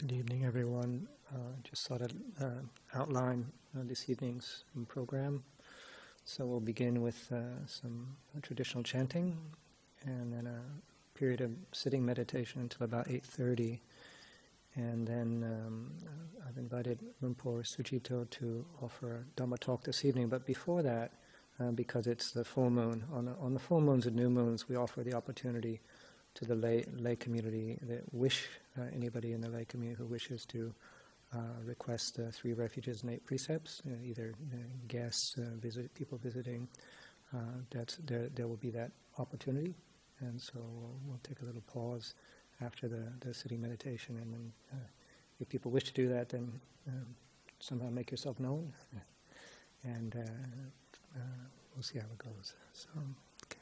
Good evening, everyone. Just thought I'd outline this evening's program. So we'll begin with some traditional chanting, and then a period of sitting meditation until about 8:30. And then I've invited Lumpur Sujito to offer a Dhamma talk this evening. But before that, because it's the full moon, on the full moons and new moons, we offer the opportunity to the lay community that anybody in the lay community who wishes to request the 3 refuges and 8 precepts, either guests, people visiting, there will be that opportunity. And so we'll take a little pause after the sitting meditation, and then if people wish to do that, then somehow make yourself known, and we'll see how it goes. So, okay.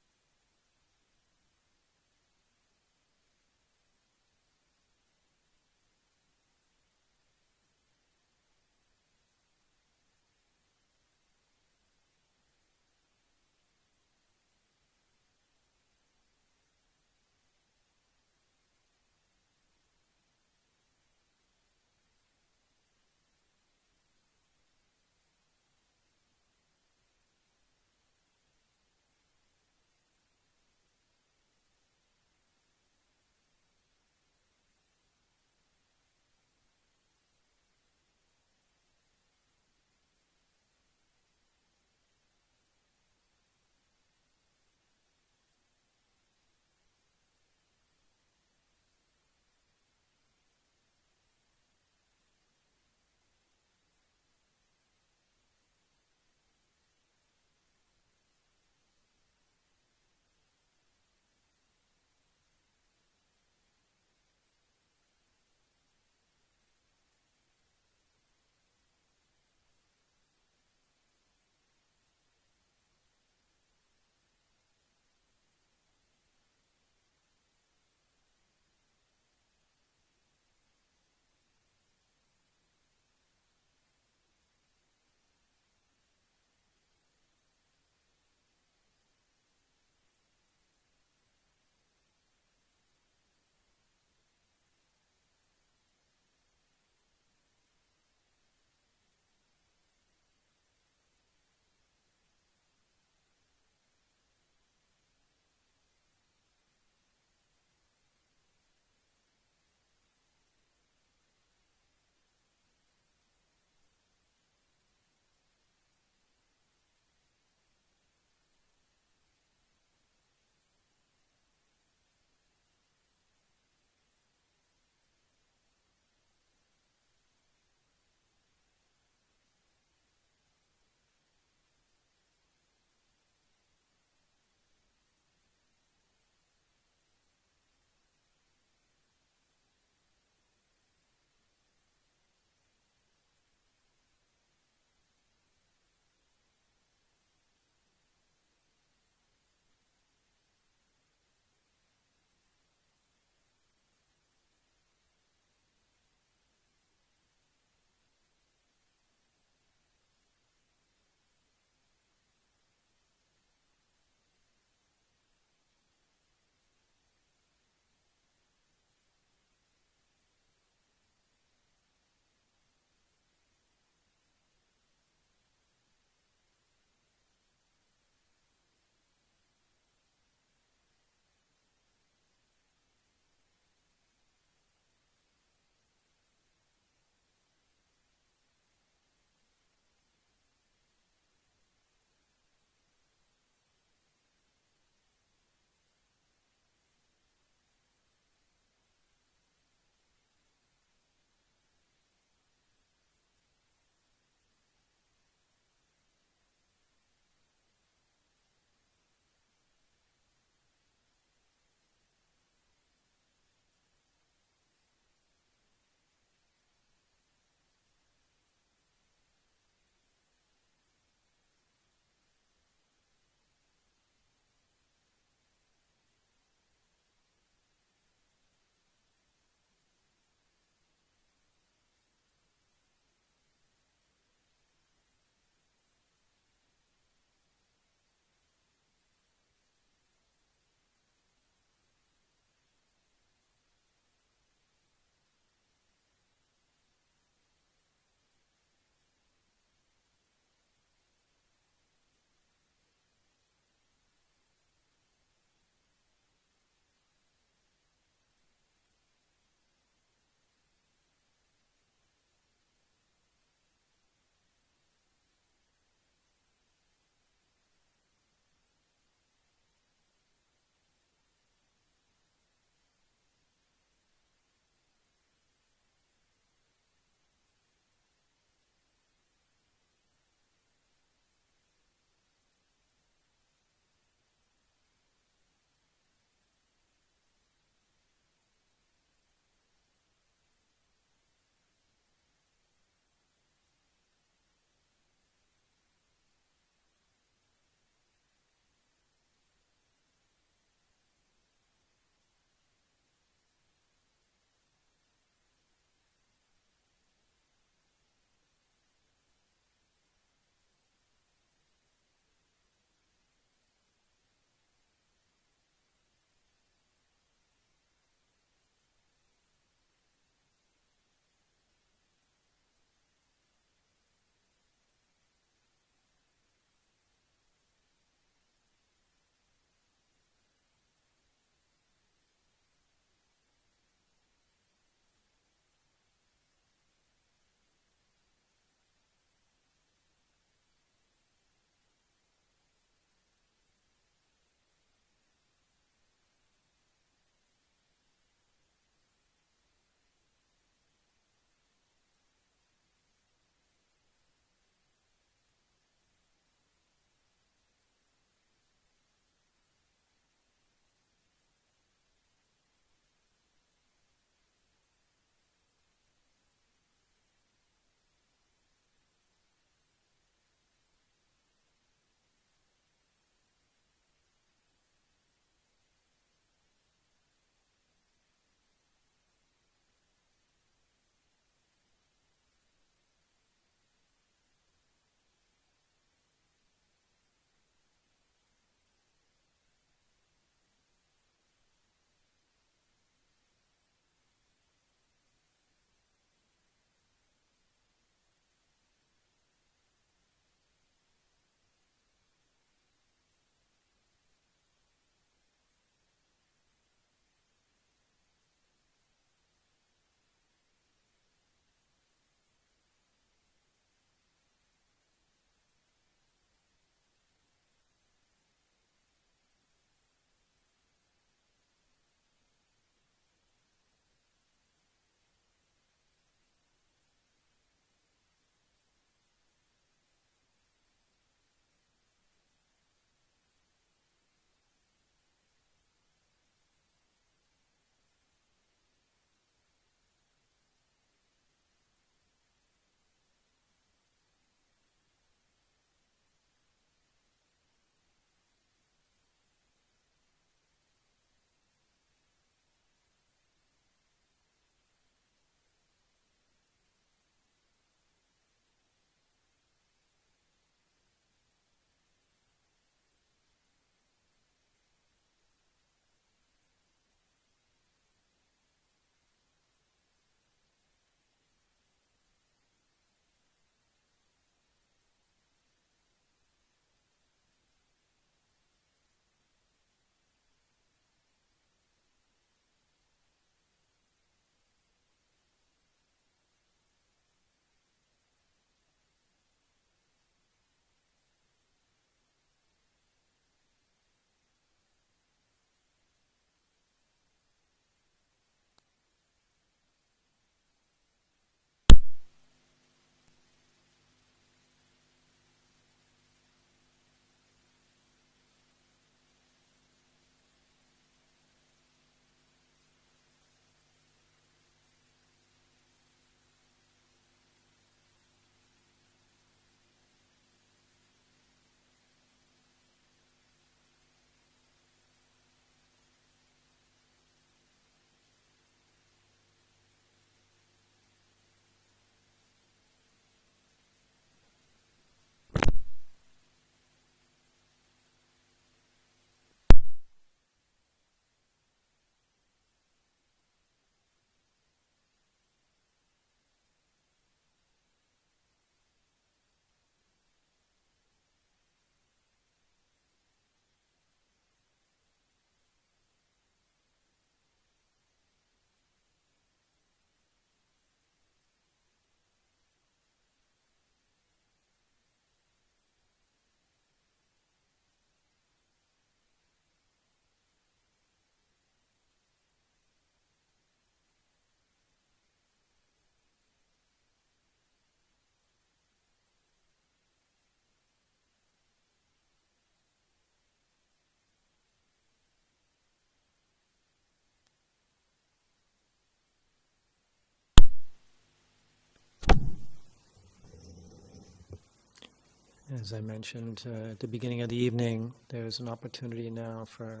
As I mentioned at the beginning of the evening, there's an opportunity now for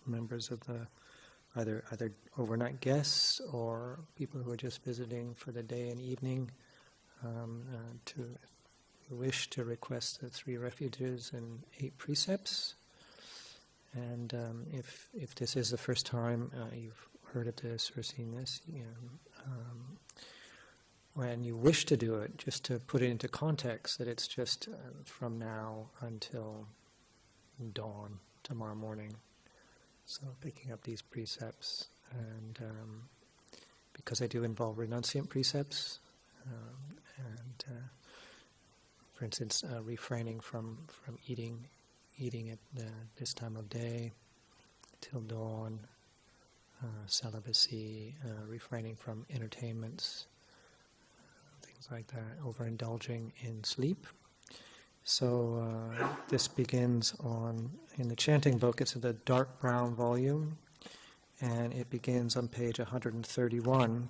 members of the either overnight guests or people who are just visiting for the day and evening to wish to request the 3 refuges and 8 precepts. And if this is the first time you've heard of this or seen this, when you wish to do it, just to put it into context, that it's just from now until dawn tomorrow morning. So picking up these precepts, and because they do involve renunciant precepts, and for instance, refraining from eating at this time of day till dawn, celibacy, refraining from entertainments, things like that, overindulging in sleep. So this begins in the chanting book. It's in the dark brown volume, and it begins on page 131.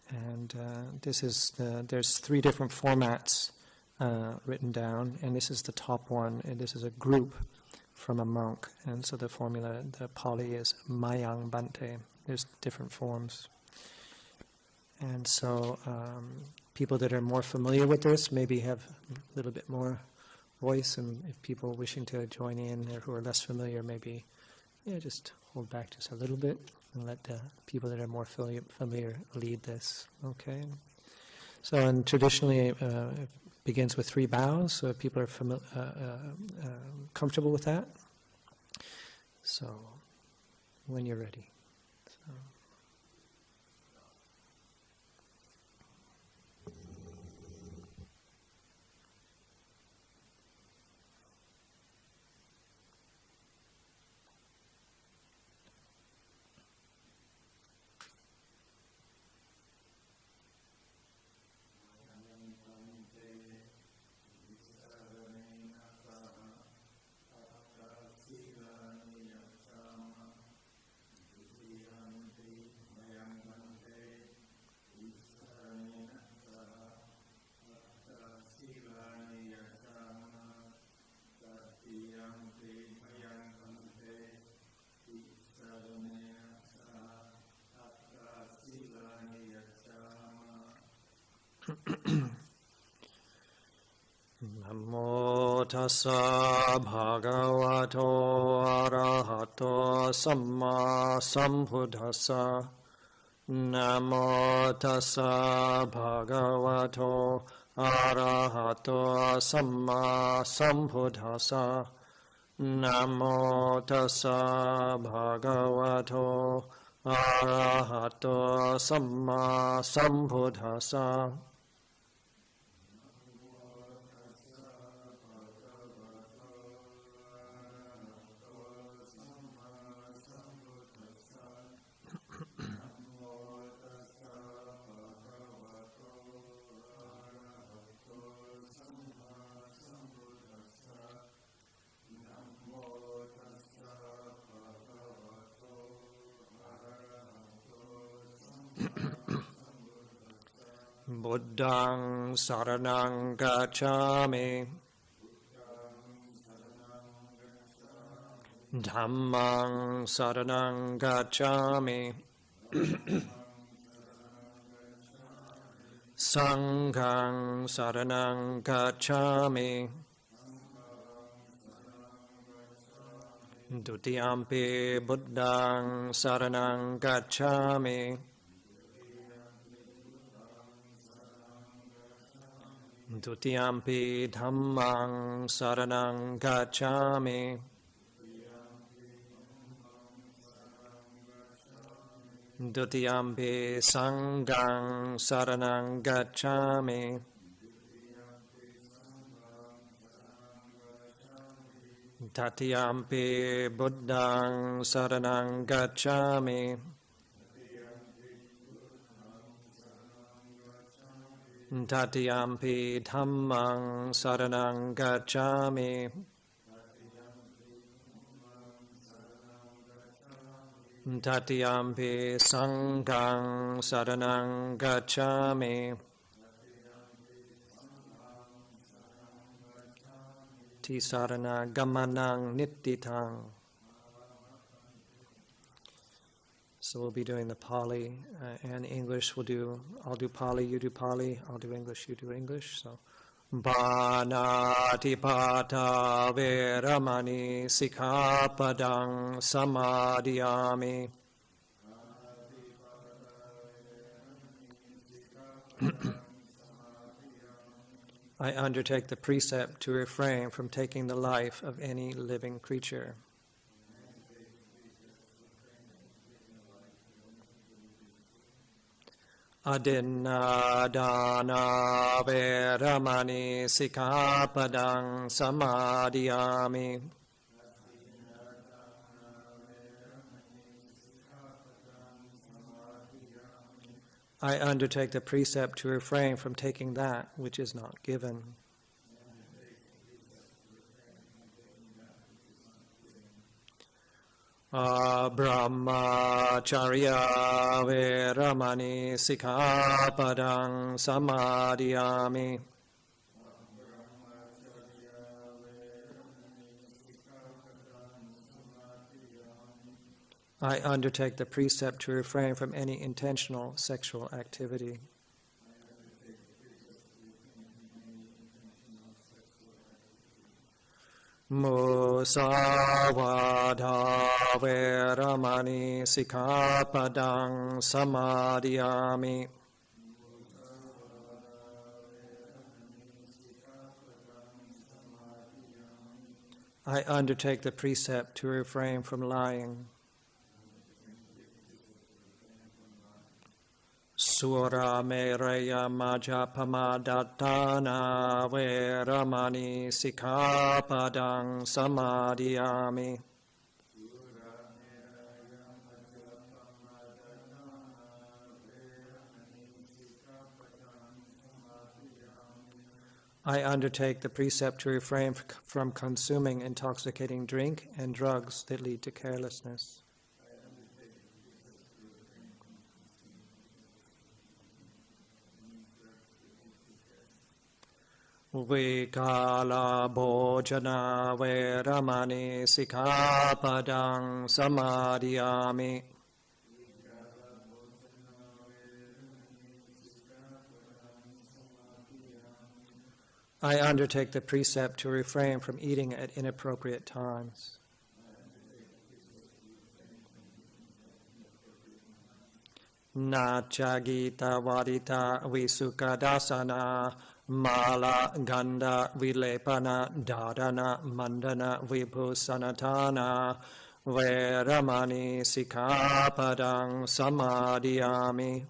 And there's 3 different formats written down, and this is the top one, and this is a group from a monk. And so the Pali is Mayang Bante. There's different forms. And so people that are more familiar with this maybe have a little bit more voice, and if people wishing to join in or who are less familiar, maybe just hold back just a little bit and let the people that are more familiar lead this. Okay. So, and traditionally it begins with 3 bows, so if people are comfortable with that. So, when you're ready. So. Namo tassa bhagavato arahato samma sambuddhassa. Namo tassa bhagavato arahato samma sambuddhassa. Namo tassa bhagavato arahato samma sambuddhassa. Buddhaṃ saraṇaṃ gacchāmi, Dhammaṃ saraṇaṃ gacchāmi, Saṅghāṃ saraṇaṃ gacchāmi, Dutiyampi Buddhaṃ saraṇaṃ gacchāmi, Dutiyampi Dhammaṃ saraṇaṃ gacchāmi, Dutiyampi Saṅghāṃ saraṇaṃ gacchāmi, Tatiyampi Buddhaṃ saraṇaṃ gacchāmi, Tatiyampi Dhammaṃ saraṇaṃ gacchāmi, Tatiyampi Saṅghāṃ saraṇaṃ gacchāmi, tisarana gamanang nittitang. So we'll be doing the Pali and English. I'll do Pali, you do Pali, I'll do English, you do English. So Banatipata Veramani Sikkhapadang Samadhiyami. I undertake the precept to refrain from taking the life of any living creature. Adinna dana veramani sikkhapadang samadhiyami. I undertake the precept to refrain from taking that which is not given. Brahmacharya veramani sikkhapadang samadhiyami. I undertake the precept to refrain from any intentional sexual activity. Musavada veramani sikkhapadang samadhiyami. I undertake the precept to refrain from lying. Sura meraya majapamadatana veramani sikkhapadang samadhiyami. I undertake the precept to refrain from consuming intoxicating drink and drugs that lead to carelessness. Vikala bhojana veramani sikkhapadang samadhiyami. I undertake the precept to refrain from eating at inappropriate times. Nachagita vadita visukadasana mala ganda vilepana dadana mandana vibhusanatana veramani sikkhapadang samadhiyami.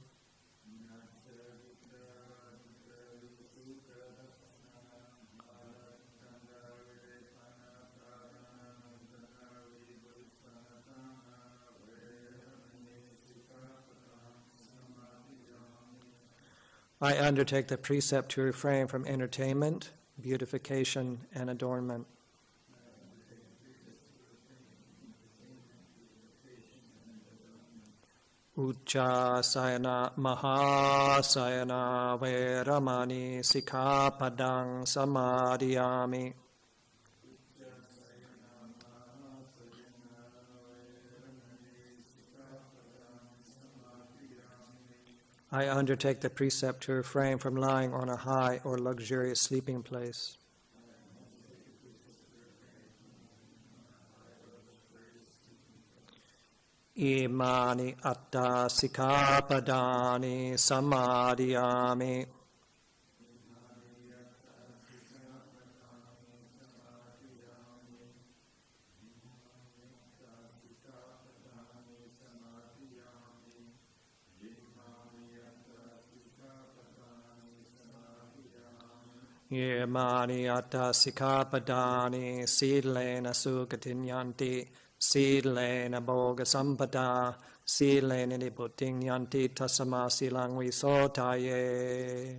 I undertake the precept to refrain from entertainment, beautification, and adornment. Uchasayana mahasayana veramani sikkhapadang samadhiyami. I undertake the precept to refrain from lying on a high or luxurious sleeping place. Imani atta sikkhapadani samadhiyami. Imani atta sikkhapadani silena sukatinyanti silena bhoga sampada silena niputinyanti tasama silang visotaye.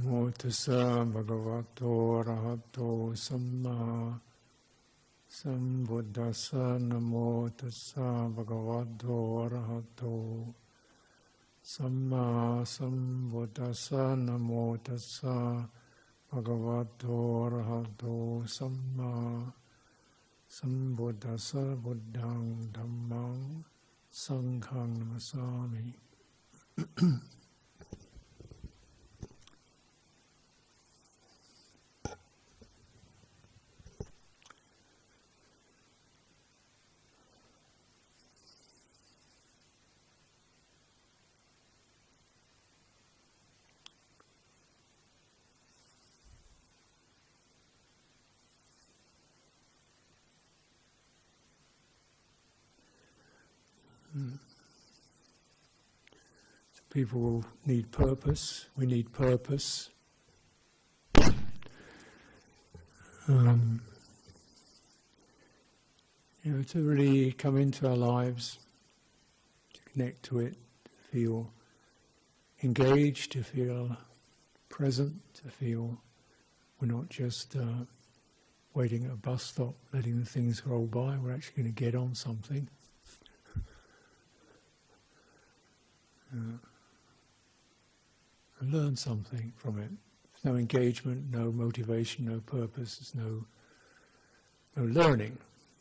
Namo tassa bhagavato arahato samma sambuddhassa. Namo tassa bhagavato arahato samma sambuddhassa. Namo tassa bhagavato arahato samma sambuddhassa. Buddhang dhammang sanghang namasami. People need purpose. We need purpose. To really come into our lives, to connect to it, to feel engaged, to feel present, to feel we're not just waiting at a bus stop, letting the things roll by. We're actually going to get on something. And learn something from it. There's no engagement, no motivation, no purpose. There's no learning,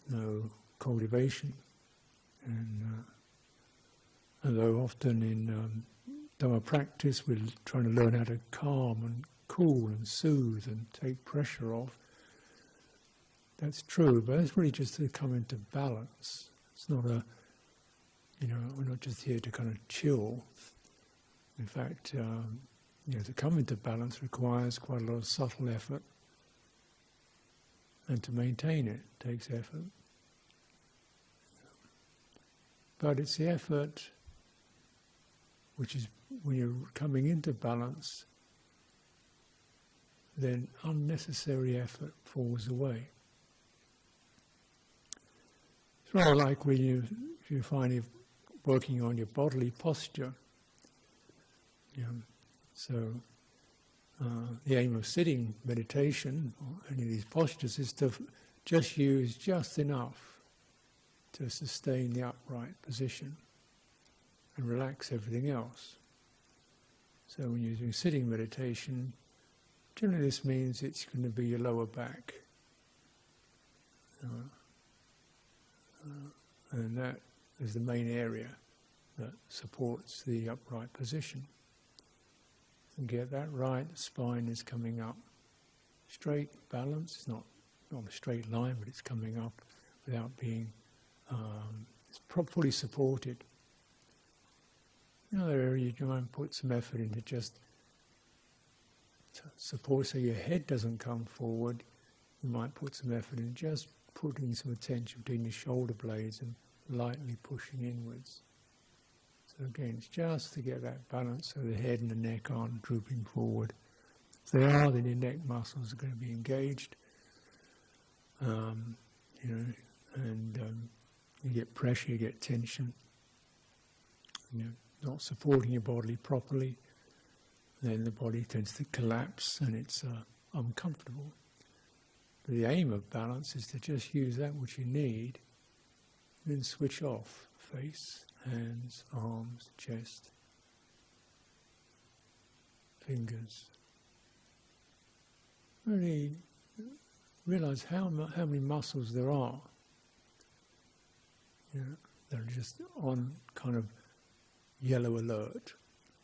no cultivation. And although often in Dhamma practice we're trying to learn how to calm and cool and soothe and take pressure off, that's true, but it's really just to come into balance. It's not we're not just here to kind of chill. In fact, to come into balance requires quite a lot of subtle effort, and to maintain it takes effort. But it's the effort which is, when you're coming into balance, then unnecessary effort falls away. It's rather like when you find you're working on your bodily posture. So the aim of sitting meditation, or any of these postures, is to just use just enough to sustain the upright position and relax everything else. So when you're doing sitting meditation, generally this means it's going to be your lower back. And that is the main area that supports the upright position. And get that right, the spine is coming up straight, balanced. It's not a straight line, but it's coming up without being fully supported. Another area you might put some effort into just support, so your head doesn't come forward. You might put some effort in just putting some attention between your shoulder blades and lightly pushing inwards. So again, it's just to get that balance so the head and the neck aren't drooping forward. If they are, then your neck muscles are going to be engaged. You get pressure, you get tension. You're not supporting your body properly, then the body tends to collapse and it's uncomfortable. But the aim of balance is to just use that which you need, then switch off face, hands, arms, chest, fingers. Really realize how many muscles there are. They're just on kind of yellow alert.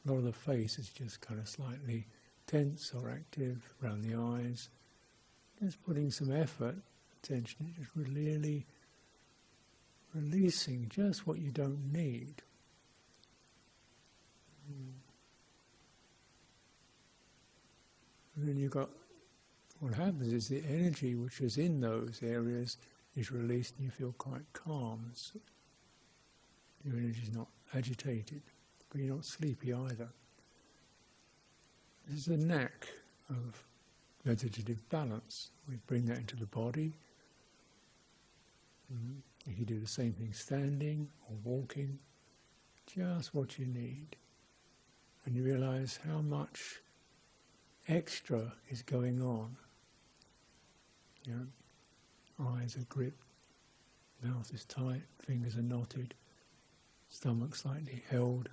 A lot of the face is just kind of slightly tense or active around the eyes. Just putting some effort, attention, just really releasing just what you don't need. And then what happens is the energy which is in those areas is released and you feel quite calm. So your energy is not agitated, but you're not sleepy either. This is a knack of meditative balance. We bring that into the body. You can do the same thing standing or walking, just what you need. And you realize how much extra is going on. You know, eyes are gripped, mouth is tight, fingers are knotted, stomach slightly held.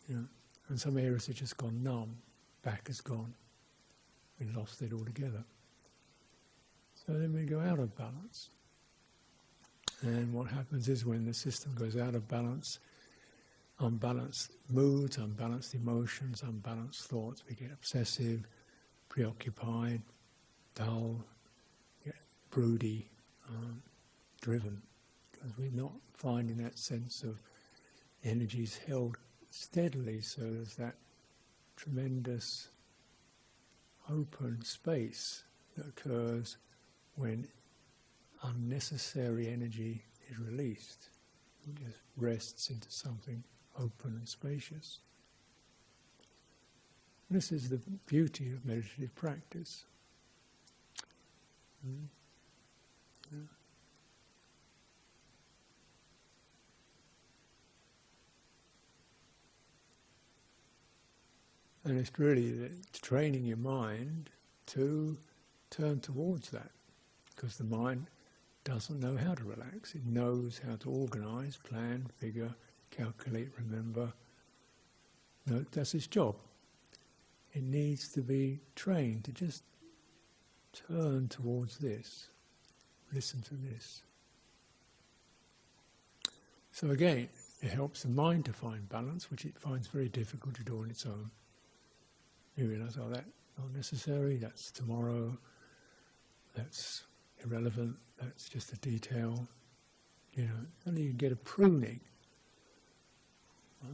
You know, and some areas have just gone numb, back has gone. We lost it altogether. So then we go out of balance. And what happens is when the system goes out of balance, unbalanced moods, unbalanced emotions, unbalanced thoughts, we get obsessive, preoccupied, dull, broody, driven, because we're not finding that sense of energies held steadily, so there's that tremendous open space that occurs when unnecessary energy is released. It just rests into something open and spacious. This is the beauty of meditative practice. Yeah. And it's really training your mind to turn towards that, because the mind doesn't know how to relax. It knows how to organise, plan, figure, calculate, remember. No, that's its job. It needs to be trained to just turn towards this, listen to this. So again, it helps the mind to find balance, which it finds very difficult to do on its own. You realise, oh, that's not necessary, that's tomorrow, that's irrelevant, that's just a detail. You know, only you get a pruning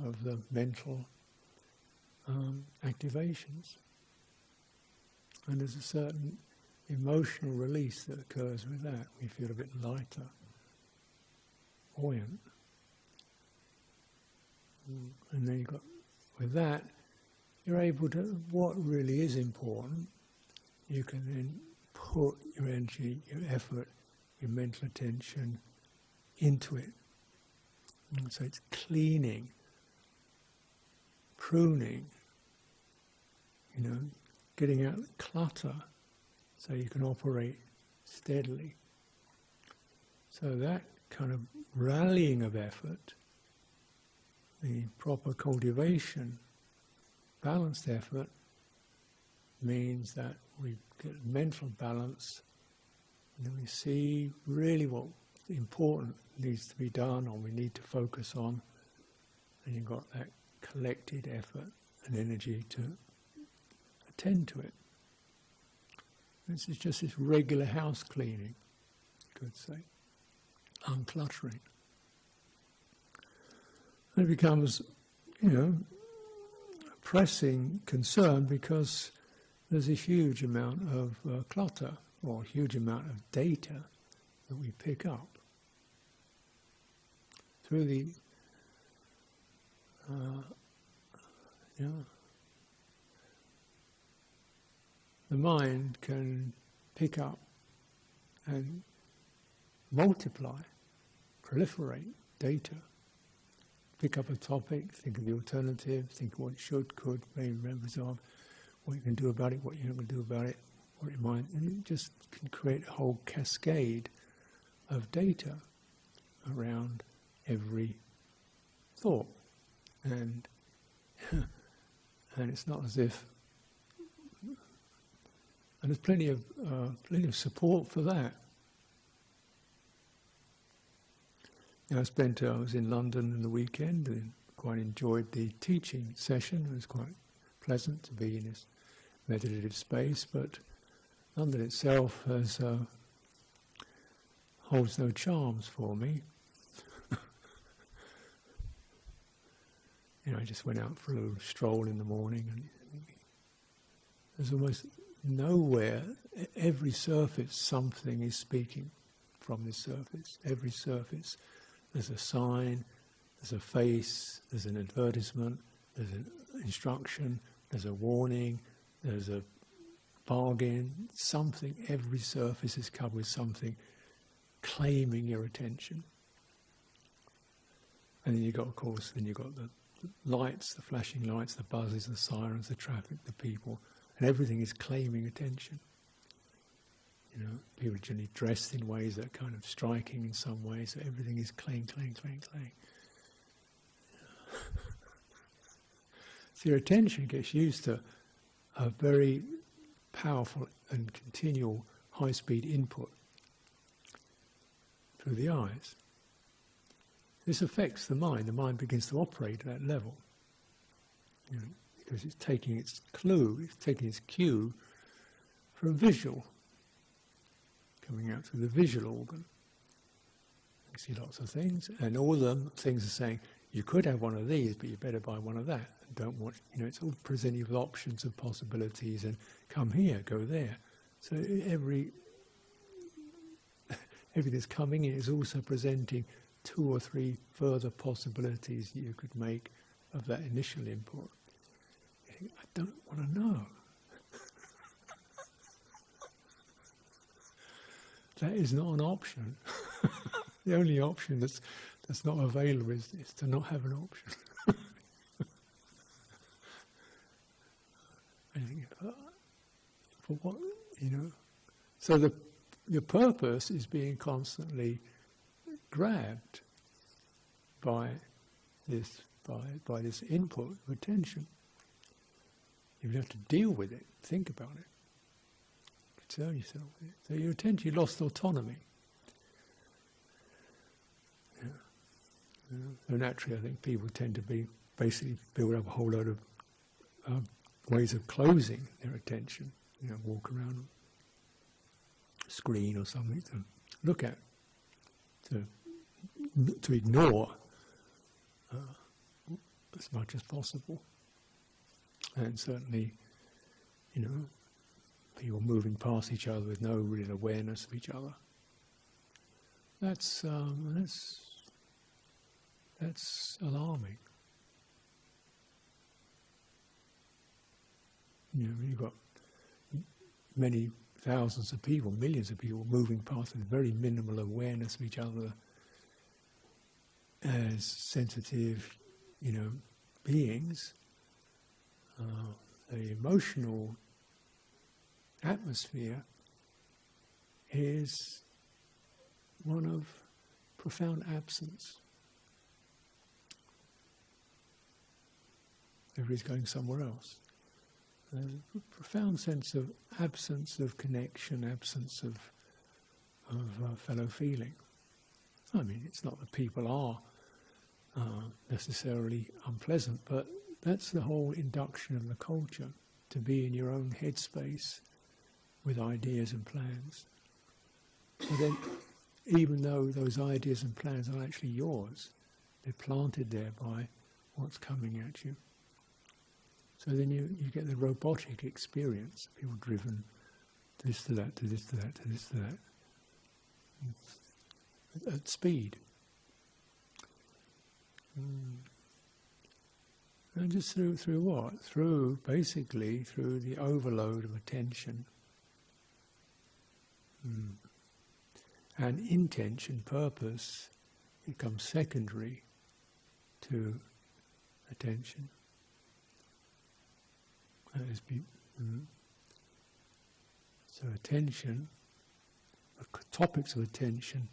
of the mental activations. And there's a certain emotional release that occurs with that. We feel a bit lighter, buoyant. And then you've got, with that, you're able to, what really is important, you can then put your energy, your effort, your mental attention into it. And so it's cleaning, pruning, you know, getting out the clutter so you can operate steadily. So that kind of rallying of effort, the proper cultivation, balanced effort, means that we get mental balance, and then we see really what important needs to be done or we need to focus on, and you've got that collected effort and energy to attend to it. This is just this regular house cleaning, you could say, uncluttering. And it becomes, you know, a pressing concern because there's a huge amount of clutter or a huge amount of data that we pick up through the the mind can pick up and multiply, proliferate data. Pick up a topic, think of the alternative, think of what it should, could, may, resolve, what you can do about it, what you're not going to do about it, what it might, and it just can create a whole cascade of data around every thought. And it's not as if, and there's plenty of support for that. I was in London in the weekend and quite enjoyed the teaching session. It was quite pleasant to be in this meditative space, but London itself holds no charms for me. I just went out for a little stroll in the morning, and there's almost nowhere, every surface, something is speaking from this surface. Every surface, there's a sign, there's a face, there's an advertisement, there's an instruction, there's a warning, there's a bargain, something. Every surface is covered with something claiming your attention. And then you've got, of course, the lights, the flashing lights, the buzzes, the sirens, the traffic, the people, and everything is claiming attention. You know, people are generally dressed in ways that are kind of striking in some ways, so everything is clang, clang, clang, clang. So your attention gets used to a very powerful and continual high-speed input through the eyes. This affects the mind. The mind begins to operate at that level, you know, because it's taking its clue, it's taking its cue from visual, coming out through the visual organ. You see lots of things, and all the things are saying, you could have one of these, but you better buy one of that. And don't watch, you know, it's all presenting with options and possibilities, and come here, go there. So everything that's coming in is also presenting 2 or 3 further possibilities you could make of that initial input. You think, I don't want to know. That is not an option. The only option that's not available is to not have an option. I think, for what, you know? So your purpose is being constantly grabbed by this input of attention. You have to deal with it, think about it, concern yourself with it. So your attention, you lost autonomy. Yeah. You know, so naturally, I think people tend to basically build up a whole load of ways of closing their attention. You know, walk around a screen or something to look at, to ignore as much as possible. And certainly, you know, people moving past each other with no real awareness of each other. That's alarming. You know, you've got many thousands of people, millions of people moving past with very minimal awareness of each other as sensitive, you know, beings. The emotional atmosphere is one of profound absence. Everybody's going somewhere else. There's a profound sense of absence of connection, absence of fellow feeling. I mean, it's not that people are necessarily unpleasant, but that's the whole induction of the culture, to be in your own headspace with ideas and plans. And then, even though those ideas and plans aren't actually yours, they're planted there by what's coming at you. So then you get the robotic experience, people driven this to that, to this to that, to this to that, at speed. And just through what? Basically through the overload of attention. And intention, purpose, becomes secondary to attention. So attention, the topics of attention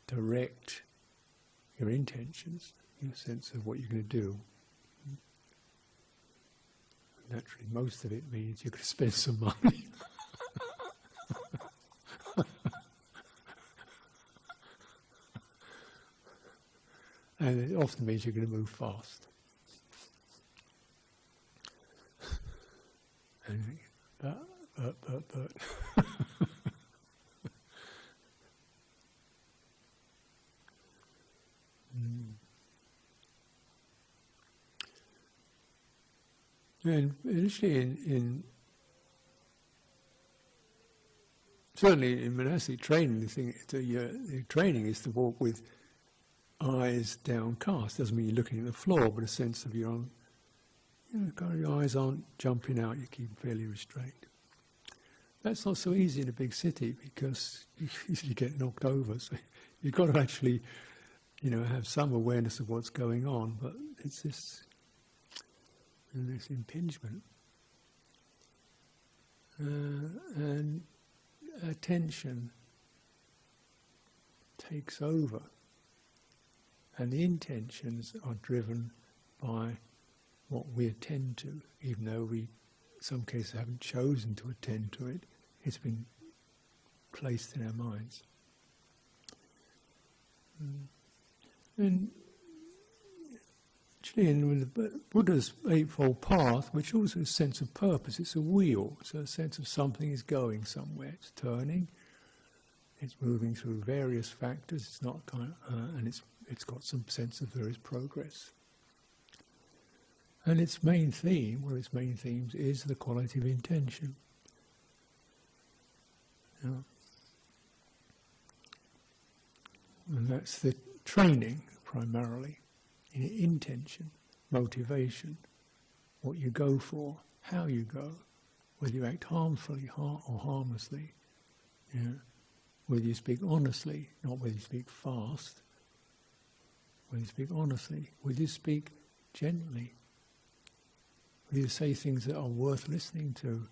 direct your intentions, your sense of what you're going to do. Naturally, most of it means you're going to spend some money. And it often means you're going to move fast. And but. And initially certainly in monastic training, the training is to walk with eyes downcast. Doesn't mean you're looking at the floor, but a sense of your own, your eyes aren't jumping out, you keep fairly restrained. That's not so easy in a big city because you easily get knocked over. So you've got to actually, have some awareness of what's going on, but it's this impingement. And attention takes over. And the intentions are driven by what we attend to, even though we, in some cases, haven't chosen to attend to it. It's been placed in our minds. And actually, in the Buddha's Eightfold Path, which also has a sense of purpose, it's a wheel, so a sense of something is going somewhere, it's turning, it's moving through various factors, it's not and it's got some sense of there is progress. And its main theme, one of its main themes, is the quality of intention. Yeah. And that's the training, primarily, in intention, motivation, what you go for, how you go, whether you act harmfully or harmlessly, yeah. Whether you speak honestly, not whether you speak fast, whether you speak honestly, whether you speak gently, whether you say things that are worth listening to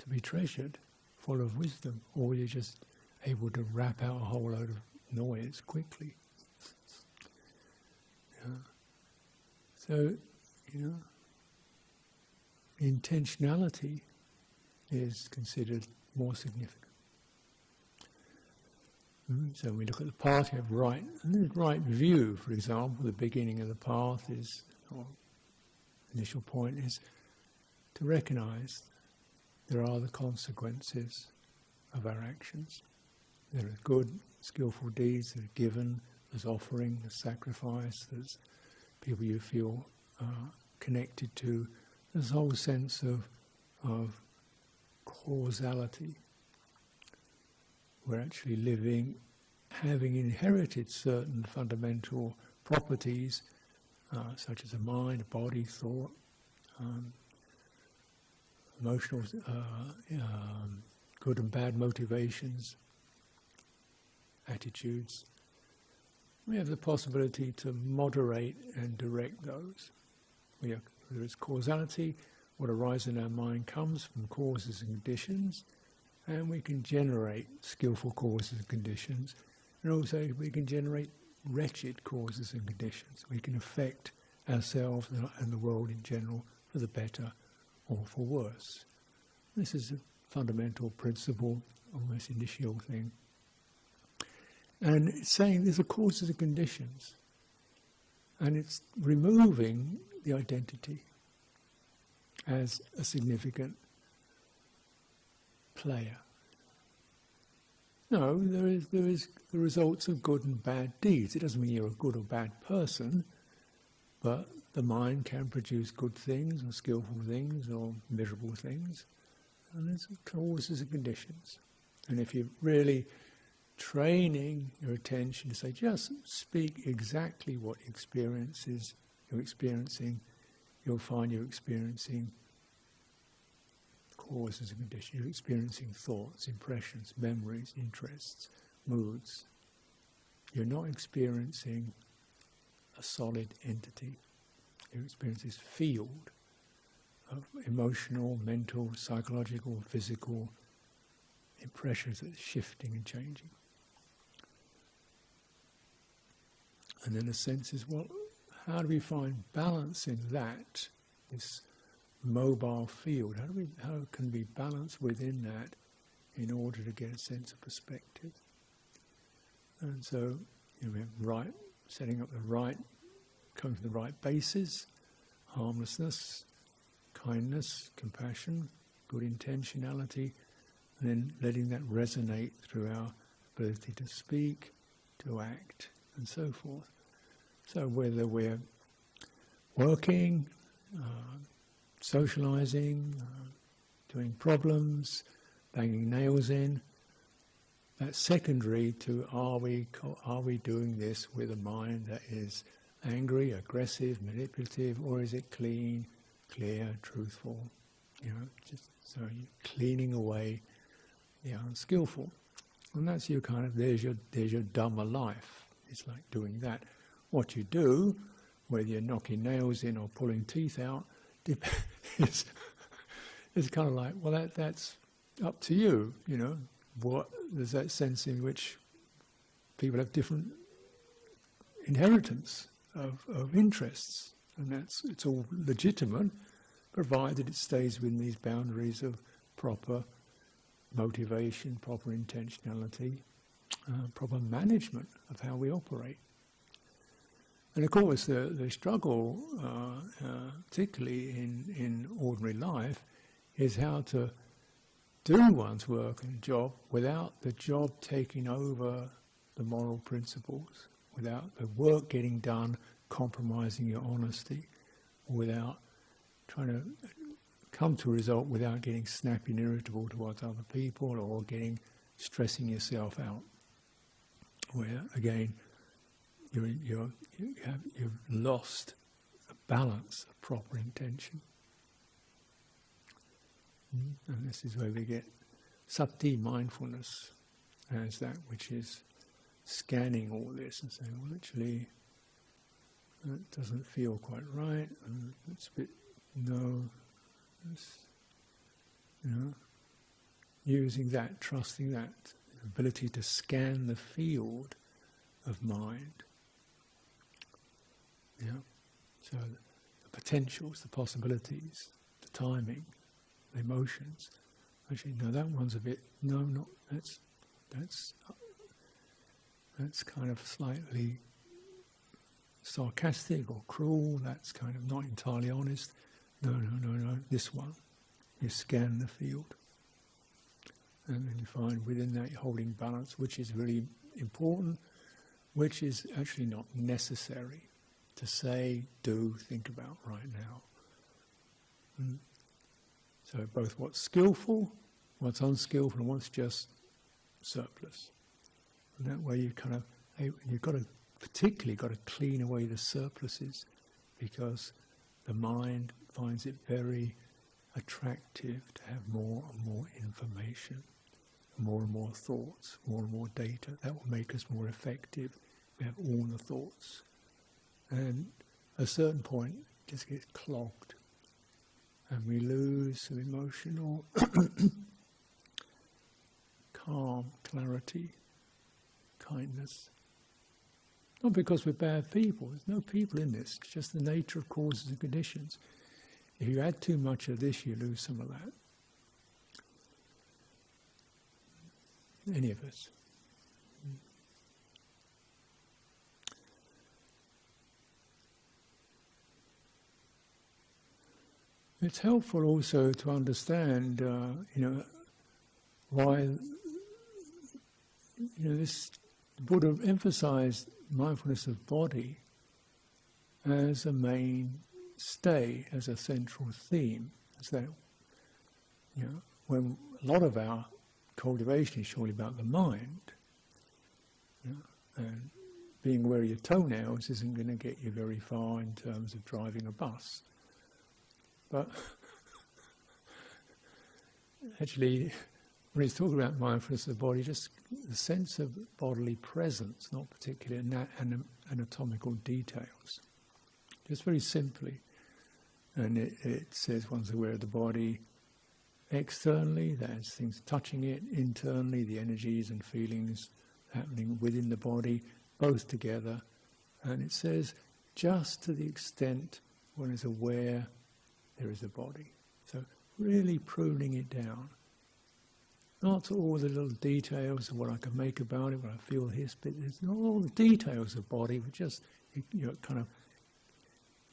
be treasured, full of wisdom, or whether you're just able to rap out a whole load of noise quickly. Yeah. So, intentionality is considered more significant. So we look at the path, you have right, and the right view, for example, the beginning of the path is, or initial point is, to recognise there are the consequences of our actions. There are good, skillful deeds that are given, there's offering, there's sacrifice, there's people you feel connected to. There's a whole sense of causality. We're actually living, having inherited certain fundamental properties, such as a mind, a body, thought, emotional, good and bad motivations, attitudes. We have the possibility to moderate and direct those. There is causality. What arises in our mind comes from causes and conditions, and we can generate skillful causes and conditions, and also we can generate wretched causes and conditions. We can affect ourselves and the world in general for the better or for worse. This is a fundamental principle, almost initial thing. And it's saying there's a causes and conditions, and it's removing the identity as a significant player. No, there is the results of good and bad deeds. It doesn't mean you're a good or bad person, but the mind can produce good things or skillful things or miserable things, and there's causes and conditions. And if you're really training your attention to say, just speak exactly what experiences you're experiencing, you'll find you're experiencing causes and conditions. You're experiencing thoughts, impressions, memories, interests, moods. You're not experiencing a solid entity. You're experiencing this field of emotional, mental, psychological, physical impressions that are shifting and changing. And then the sense is, well, how do we find balance in that, this mobile field? How can we balance within that in order to get a sense of perspective? And so, we have right, setting up the right, coming to the right bases, harmlessness, kindness, compassion, good intentionality, and then letting that resonate through our ability to speak, to act, and so forth. So whether we're working, socialising, doing problems, banging nails in, that's secondary to are we doing this with a mind that is angry, aggressive, manipulative, or is it clean, clear, truthful? So you're cleaning away the unskillful. And that's there's your Dhamma life. It's like doing that. What you do whether you're knocking nails in or pulling teeth out, it's kind of like, well, that's up to you, you know. There's that sense in which people have different inheritance of interests, and it's all legitimate, provided it stays within these boundaries of proper motivation, proper intentionality, proper management of how we operate. And of course, the struggle, particularly in ordinary life, is how to do one's work and job without the job taking over the moral principles, without the work getting done compromising your honesty, or without trying to come to a result without getting snappy and irritable towards other people, or stressing yourself out, where again you've lost a balance of proper intention. And this is where we get sati mindfulness as that which is scanning all this and saying, well, actually, that doesn't feel quite right, and it's a bit, using that, trusting that ability to scan the field of mind. Yeah. So the potentials, the possibilities, the timing, the emotions. Actually, no, that one's a bit, that's kind of slightly sarcastic or cruel, that's kind of not entirely honest. No, this one. You scan the field. And then you find within that you're holding balance, which is really important, which is actually not necessary to say, do, think about right now. So both what's skillful, what's unskillful, and what's just surplus. And that way you've particularly got to clean away the surpluses, because the mind finds it very attractive to have more and more information, more and more thoughts, more and more data. That will make us more effective. We have all the thoughts. And at a certain point, it just gets clogged. And we lose some emotional calm, clarity, kindness. Not because we're bad people. There's no people in this. It's just the nature of causes and conditions. If you add too much of this, you lose some of that. Any of us. It's helpful also to understand, why, this Buddha emphasized mindfulness of body as a mainstay, as a central theme. As that, when a lot of our cultivation is surely about the mind, and being aware of your toenails isn't going to get you very far in terms of driving a bus. But actually, when he's talking about mindfulness of the body, just the sense of bodily presence, not particularly anatomical details. Just very simply. And it says one's aware of the body externally, there's things touching it, internally, the energies and feelings happening within the body, both together. And it says, just to the extent one is aware there is a body. So really pruning it down. Not to all the little details of what I can make about it, what I feel this bit. There's not all the details of body, but just you're kind of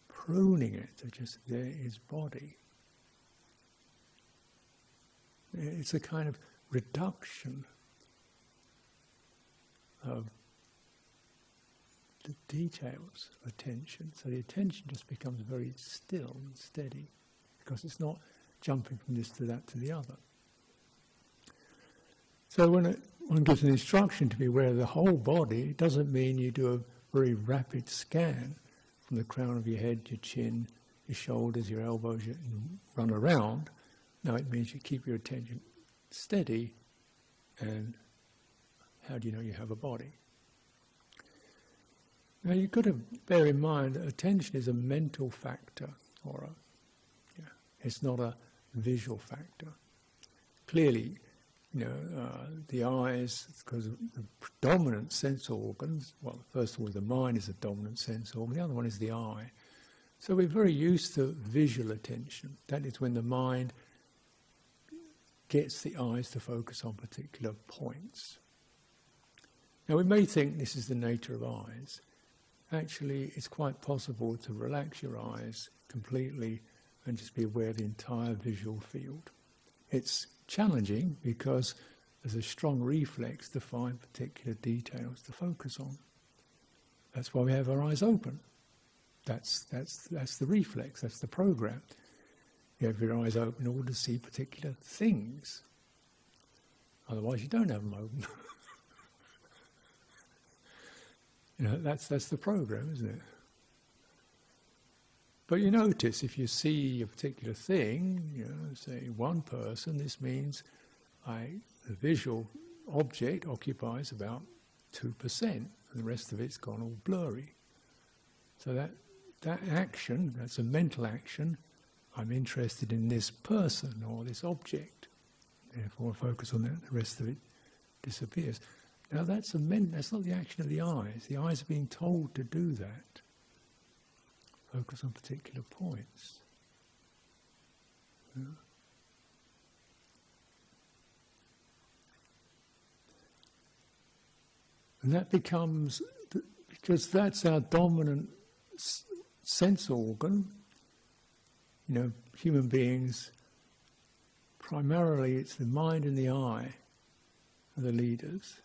pruning it to just there is body. It's a kind of reduction of the details of attention. So the attention just becomes very still and steady, because it's not jumping from this to that to the other. So when one gives an instruction to be aware of the whole body, it doesn't mean you do a very rapid scan from the crown of your head, your chin, your shoulders, your elbows, and run around. No, it means you keep your attention steady, and how do you know you have a body? Now you've got to bear in mind that attention is a mental factor, or it's not a visual factor. Clearly, the eyes, because the predominant sense organs, well, first of all, the mind is a dominant sense organ, the other one is the eye. So we're very used to visual attention. That is when the mind gets the eyes to focus on particular points. Now we may think this is the nature of eyes. Actually, it's quite possible to relax your eyes completely and just be aware of the entire visual field. It's challenging because there's a strong reflex to find particular details to focus on. That's why we have our eyes open. That's the reflex, that's the program. You have your eyes open in order to see particular things. Otherwise you don't have them open. That's the program, isn't it? But you notice if you see a particular thing, say one person, this means the visual object occupies about 2%, and the rest of it's gone all blurry. So that action, that's a mental action. I'm interested in this person or this object. Therefore I focus on that, the rest of it disappears. Now that's not the action of the eyes. The eyes are being told to do that. Focus on particular points. Yeah. And that becomes, because that's our dominant sense organ, human beings, primarily it's the mind and the eye are the leaders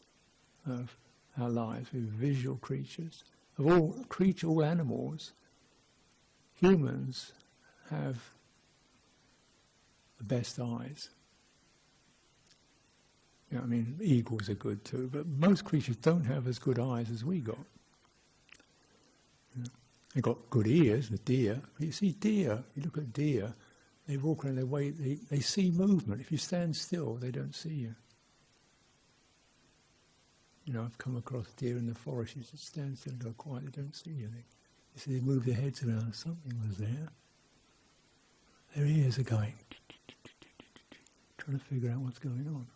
of our lives. We're visual creatures. Of all animals, humans have the best eyes. Eagles are good too, but most creatures don't have as good eyes as we got. They've got good ears, the deer. But you see deer, you look at deer, they walk around their way, they see movement. If you stand still, they don't see you. I've come across deer in the forest, you just stand still and go quiet, they don't see you. You see they move their heads around, something was there. Their ears are going, trying to figure out what's going on.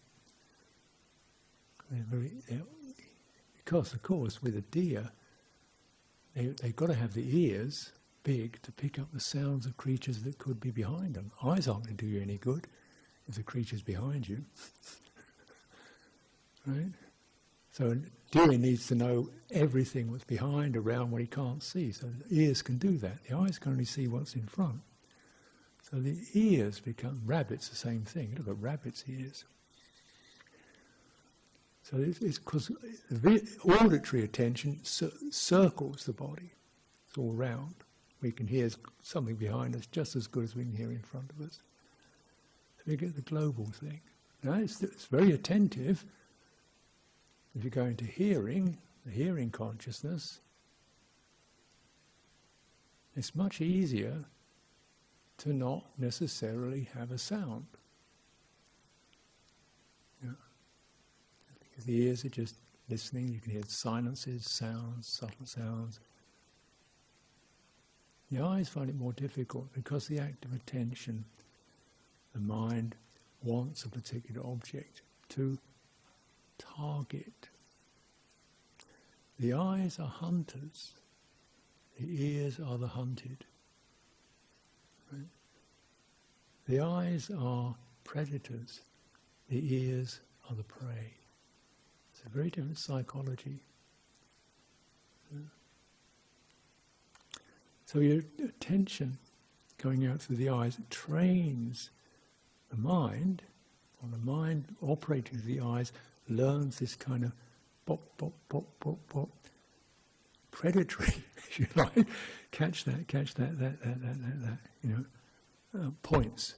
Because, of course, with a deer, they've got to have the ears big to pick up the sounds of creatures that could be behind them. Eyes aren't going to do you any good if the creature's behind you. Right? So a deer needs to know everything that's behind, around, what he can't see. So the ears can do that. The eyes can only see what's in front. So the ears become, rabbits, the same thing. Look at rabbits' ears. So it's because auditory attention circles the body. It's all round. We can hear something behind us just as good as we can hear in front of us. So we get the global thing. Now it's very attentive. If you go into hearing, the hearing consciousness, it's much easier to not necessarily have a sound. Because the ears are just listening, you can hear silences, sounds, subtle sounds. The eyes find it more difficult because the act of attention, the mind wants a particular object to target. The eyes are hunters, the ears are the hunted. Right? The eyes are predators, the ears are the prey. It's a very different psychology. Yeah. So your attention going out through the eyes trains the mind, or the mind operating through the eyes learns this kind of bop, bop, bop, bop, bop, predatory, if you like, catch that, points.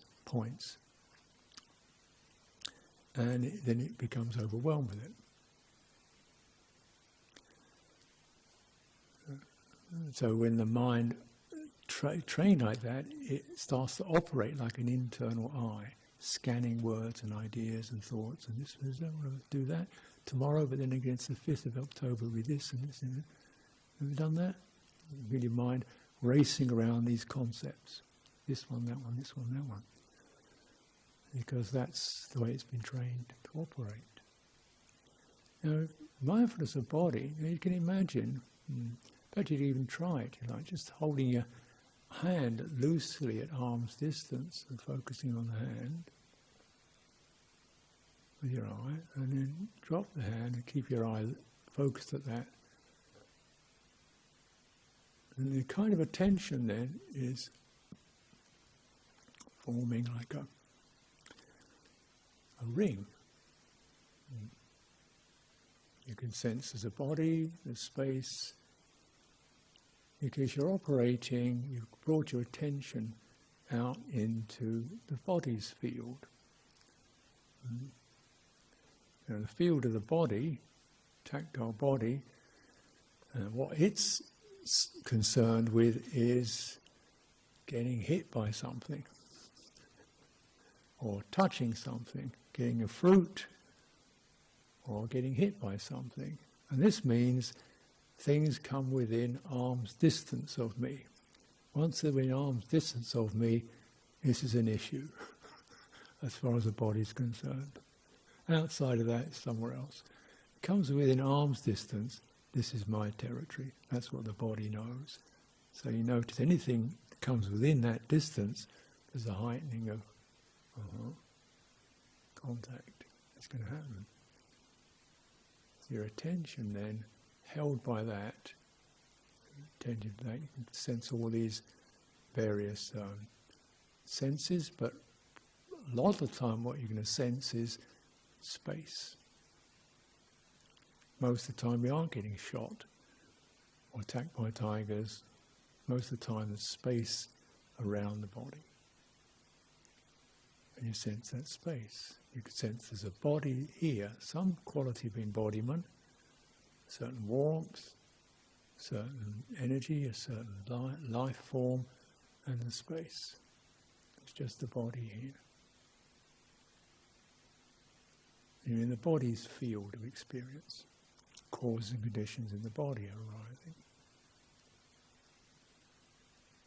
And then it becomes overwhelmed with it. So when the mind trained like that, it starts to operate like an internal eye, scanning words and ideas and thoughts, and this, I want to do that tomorrow, but then against the 5th of October with this and this and that. Have you done that? With your mind racing around these concepts. This one, that one, this one, that one. Because that's the way it's been trained to operate. Mindfulness of body, you can imagine, but you'd even try it, just holding your hand loosely at arm's distance and focusing on the hand with your eye, and then drop the hand and keep your eye focused at that. And the kind of attention then is forming like a ring. You can sense there's a body, there's space. Because you're operating, you've brought your attention out into the body's field. The field of the body, tactile body, what it's concerned with is getting hit by something, or touching something, getting a fruit, or getting hit by something. And this means things come within arm's distance of me. Once they're within arm's distance of me, this is an issue, as far as the body's concerned. Outside of that, it's somewhere else. It comes within arm's distance, this is my territory. That's what the body knows. So you notice anything that comes within that distance, there's a heightening of contact. It's going to happen. So your attention then, held by that, attention to that, you can sense all these various senses, but a lot of the time what you're going to sense is space. Most of the time we aren't getting shot or attacked by tigers. Most of the time there's space around the body. And you sense that space. You can sense there's a body here, some quality of embodiment, certain warmth, certain energy, a certain life form, and the space. It's just the body here. You're in the body's field of experience. Causes and conditions in the body are arising.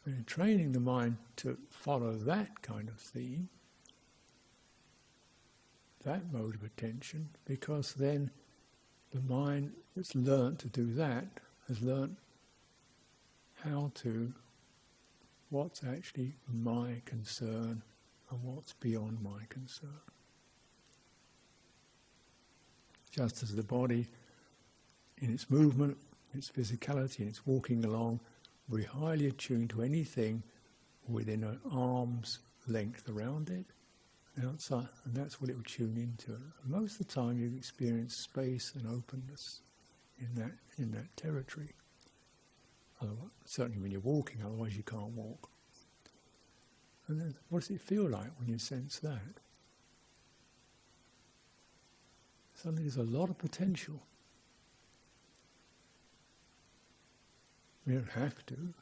And training the mind to follow that kind of theme, that mode of attention, because then the mind that's learnt to do that has learnt how to, what's actually my concern and what's beyond my concern. Just as the body, in its movement, its physicality, and its walking along, we're highly attuned to anything within an arm's length around it, outside, and that's what it will tune into. And most of the time you experience space and openness in that territory. Otherwise, certainly when you're walking, otherwise you can't walk. And then what does it feel like when you sense that? Suddenly there's a lot of potential. We don't have to.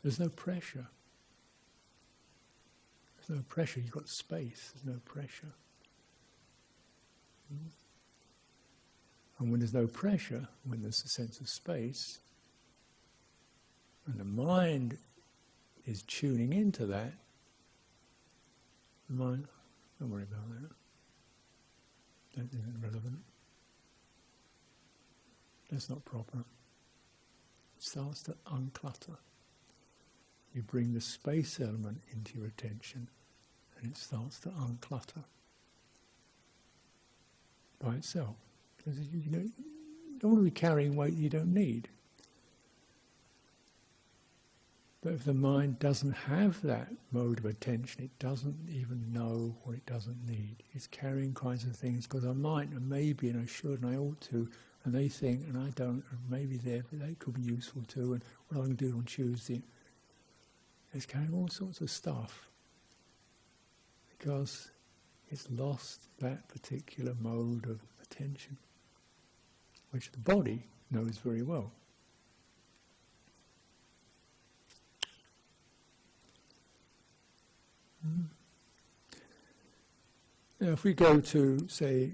There's no pressure. There's no pressure. You've got space. There's no pressure. And when there's no pressure, when there's a sense of space, and the mind is tuning into that, the mind, don't worry about that. That isn't relevant. That's not proper. It starts to unclutter. You bring the space element into your attention and it starts to unclutter by itself. Because you don't want to be carrying weight you don't need. But if the mind doesn't have that mode of attention, it doesn't even know what it doesn't need. It's carrying kinds of things because I might and maybe and I should and I ought to, and they think and I don't, and maybe they could be useful too, and what I'm going to do on Tuesday. It's carrying all sorts of stuff because it's lost that particular mode of attention, which the body knows very well. Now, if we go to, say,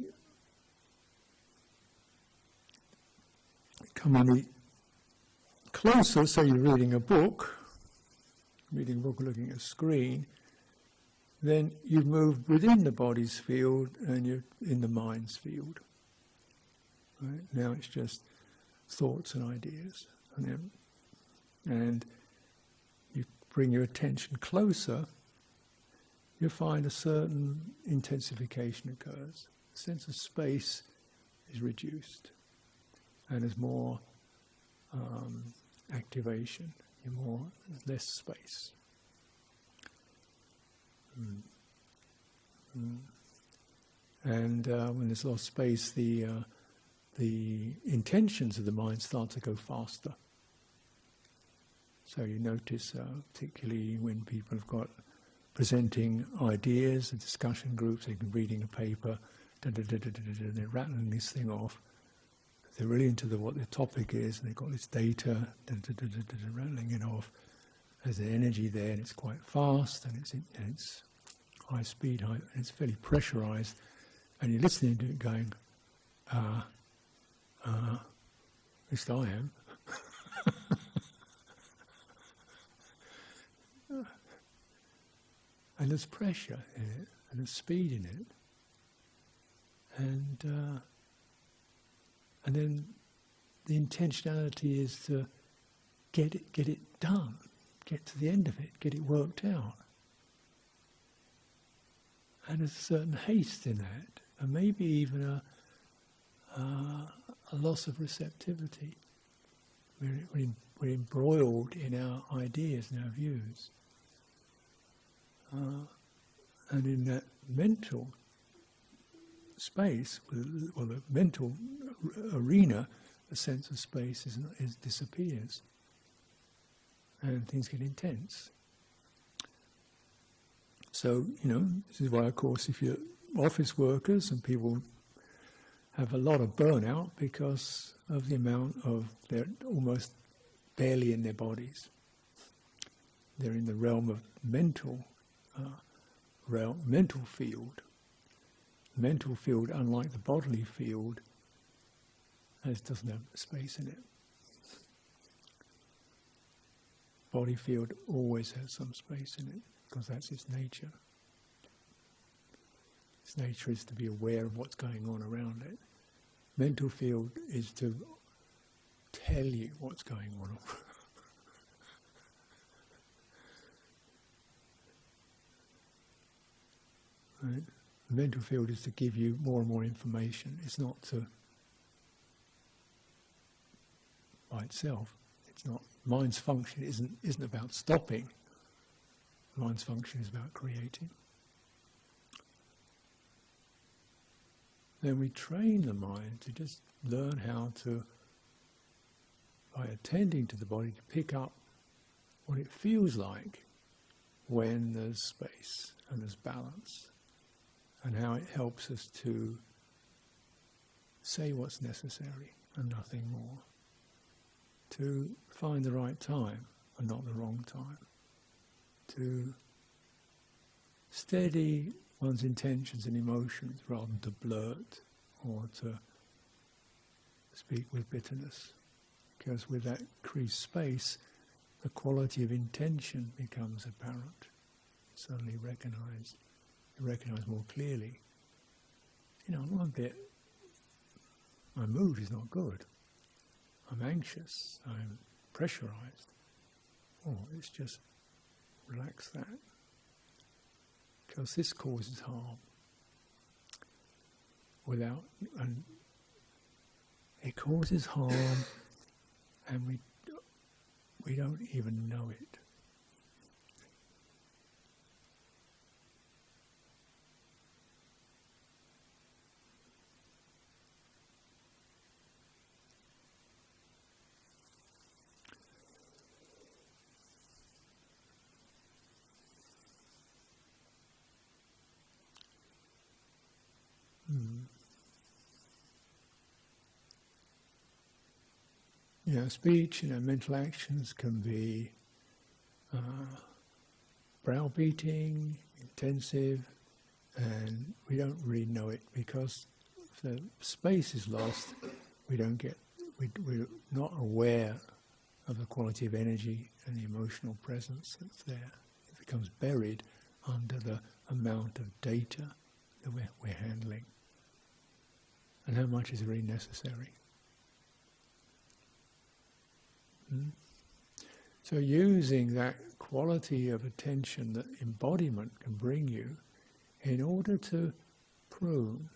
commonly closer, so you're reading a book or looking at a screen, then you've moved within the body's field and you're in the mind's field. Right? Now it's just thoughts and ideas. And you bring your attention closer, you find a certain intensification occurs. The sense of space is reduced, and there's more activation, less space. And when there's lost space, the intentions of the mind start to go faster. So you notice, particularly when people have got presenting ideas, discussion groups, they've been reading a paper, they're rattling this thing off. They're really into what their topic is, and they've got this data, rattling it off. There's an energy there, and it's quite fast, and it's high speed, and it's fairly pressurized, and you're listening to it going, at least I am. And there's pressure in it, and there's speed in it. And then the intentionality is to get it done, get to the end of it, get it worked out. And there's a certain haste in that, and maybe even a loss of receptivity. We're embroiled in our ideas and our views. And in that mental space, or the mental arena, the sense of space disappears, and things get intense. So, this is why, of course, if you're office workers and people have a lot of burnout because of the amount of, they're almost barely in their bodies. They're in the realm of mental field. Mental field, unlike the bodily field, doesn't have space in it. Body field always has some space in it, because that's its nature. Its nature is to be aware of what's going on around it. Mental field is to tell you what's going on. Right? The mental field is to give you more and more information. It's not to, by itself. It's not. Mind's function isn't about stopping. Mind's function is about creating. Then we train the mind to just learn how to, by attending to the body, to pick up what it feels like when there's space and there's balance, and how it helps us to say what's necessary and nothing more, to find the right time and not the wrong time, to steady one's intentions and emotions rather than to blurt or to speak with bitterness. Because with that increased space, the quality of intention becomes apparent, suddenly recognized. You recognize more clearly. I'm a bit, my mood is not good. I'm anxious, I'm pressurized. Oh, let's just relax that. Because this causes harm. And it causes harm, and we don't even know it. Speech, mental actions can be browbeating, intensive, and we don't really know it because if the space is lost, we're not aware of the quality of energy and the emotional presence that's there. It becomes buried under the amount of data that we're handling. And how much is really necessary. So using that quality of attention that embodiment can bring you in order to prune,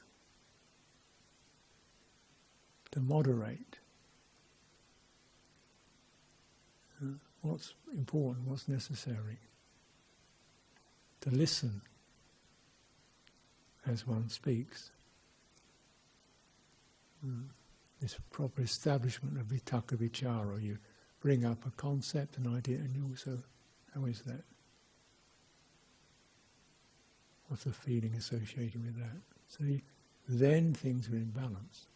to moderate what's important, what's necessary, to listen as one speaks. This proper establishment of vitaka vichara, you bring up a concept, an idea, and you also, how is that? What's the feeling associated with that? So then things are in balance.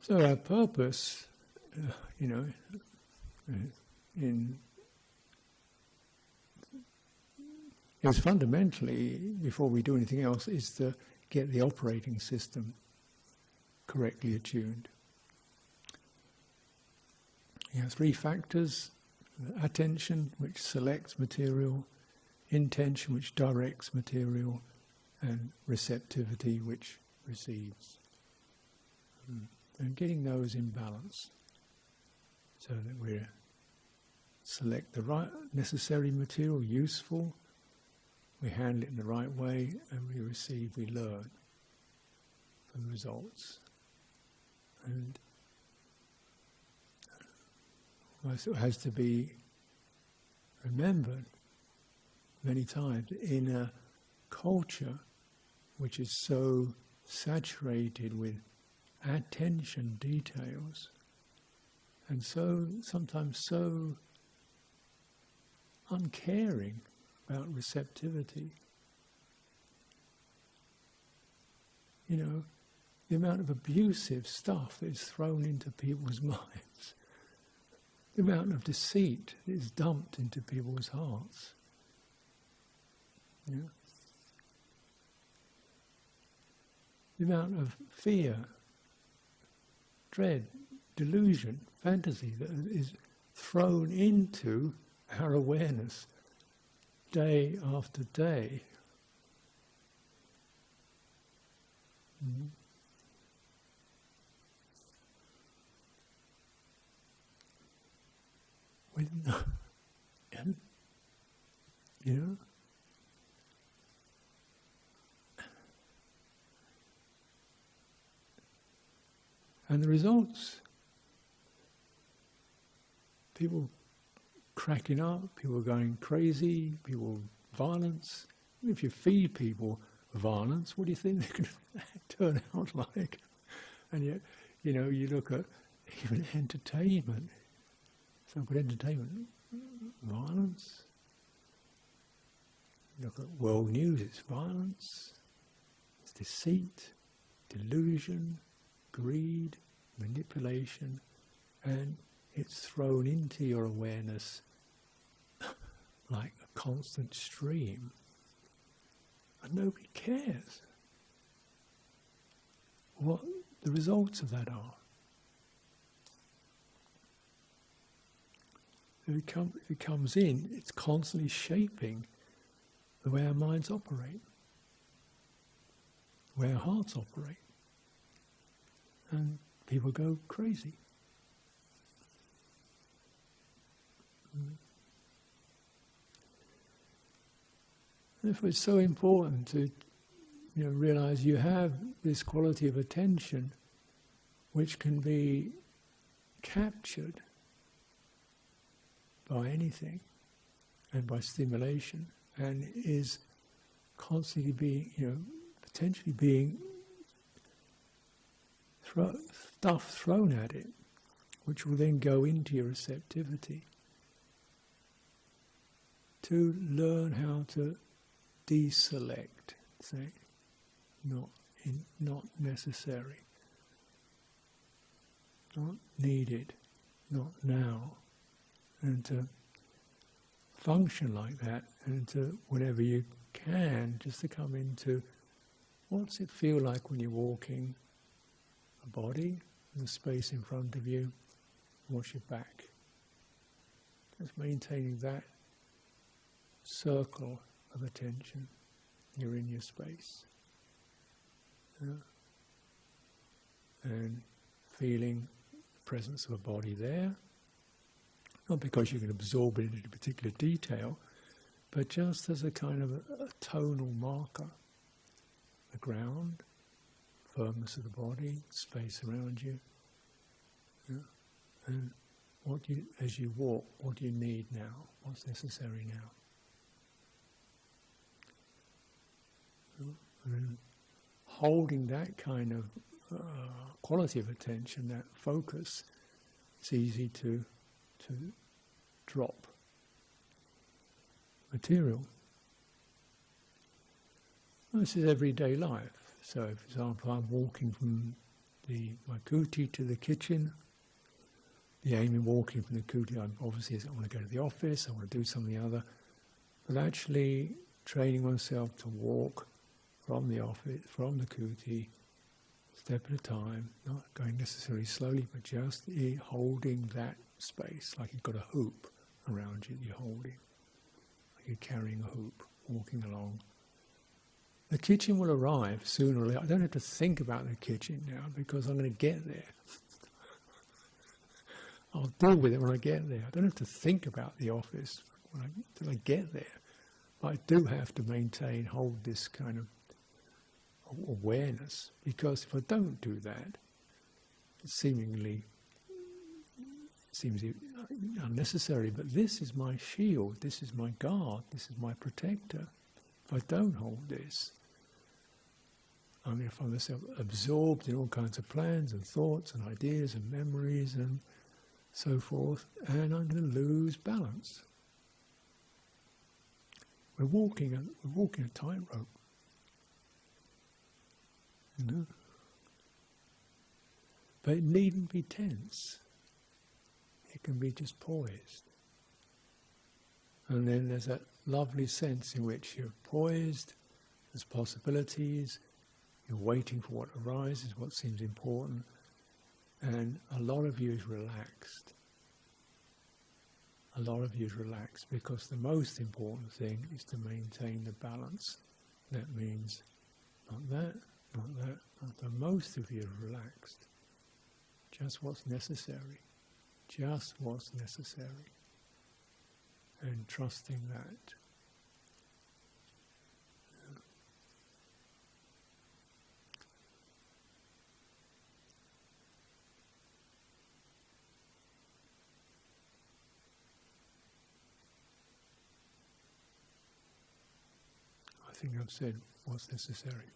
So our purpose, is fundamentally, before we do anything else, is to get the operating system correctly attuned. You have three factors: attention, which selects material; intention, which directs material; and receptivity, which receives. And getting those in balance, so that we select the right necessary material, useful, we handle it in the right way, and we receive, we learn from the results. And it has to be remembered many times in a culture which is so saturated with attention details and so sometimes so uncaring about receptivity. The amount of abusive stuff that is thrown into people's minds, the amount of deceit that is dumped into people's hearts. The amount of fear, dread, delusion, fantasy that is thrown into our awareness day after day. With no, and the results, people cracking up, people going crazy, people violence. If you feed people violence, what do you think they're going to turn out like? And yet, you look at even entertainment, so-called entertainment, violence. Look at world news, it's violence, it's deceit, delusion, greed, manipulation, and it's thrown into your awareness like a constant stream. And nobody cares what the results of that are. If it comes in, it's constantly shaping the way our minds operate, the way our hearts operate. And people go crazy. Therefore, it's so important to realize you have this quality of attention which can be captured by anything and by stimulation, and is constantly being, potentially being stuff thrown at it, which will then go into your receptivity. To learn how to deselect, say, not necessary, not needed, not now, and to function like that, and to, whenever you can, just to come into what's it feel like when you're walking a body, the space in front of you. Watch your back. Just maintaining that circle of attention. You're in your space. Yeah. And feeling the presence of a body there. Not because you can absorb it into particular detail, but just as a kind of a tonal marker. The ground, firmness of the body, space around you. Yeah. And as you walk, what do you need now? What's necessary now? And holding that kind of quality of attention, that focus, it's easy to drop material. Well, this is everyday life. So, for example, I'm walking from my kuti to the kitchen. The aim in walking from the kuti, obviously, is I want to go to the office, I want to do something or other. But actually, training oneself to walk from the office, from the kuti, step at a time, not going necessarily slowly, but just holding that space, like you've got a hoop around you that you're holding, like you're carrying a hoop, walking along. The kitchen will arrive sooner or later. I don't have to think about the kitchen now because I'm going to get there. I'll deal with it when I get there. I don't have to think about the office until I get there. But I do have to hold this kind of awareness, because if I don't do that, it seems unnecessary, but this is my shield, this is my guard, this is my protector. If I don't hold this, I'm going to find myself absorbed in all kinds of plans and thoughts and ideas and memories and so forth, and I'm going to lose balance. We're walking a tightrope. You know? But it needn't be tense. It can be just poised. And then there's that lovely sense in which you're poised, there's possibilities, you're waiting for what arises, what seems important, and a lot of you is relaxed. A lot of you is relaxed because the most important thing is to maintain the balance. That means not that, not that, not that. Most of you are relaxed. Just what's necessary. Just what's necessary. And trusting that. I think I've said what's necessary.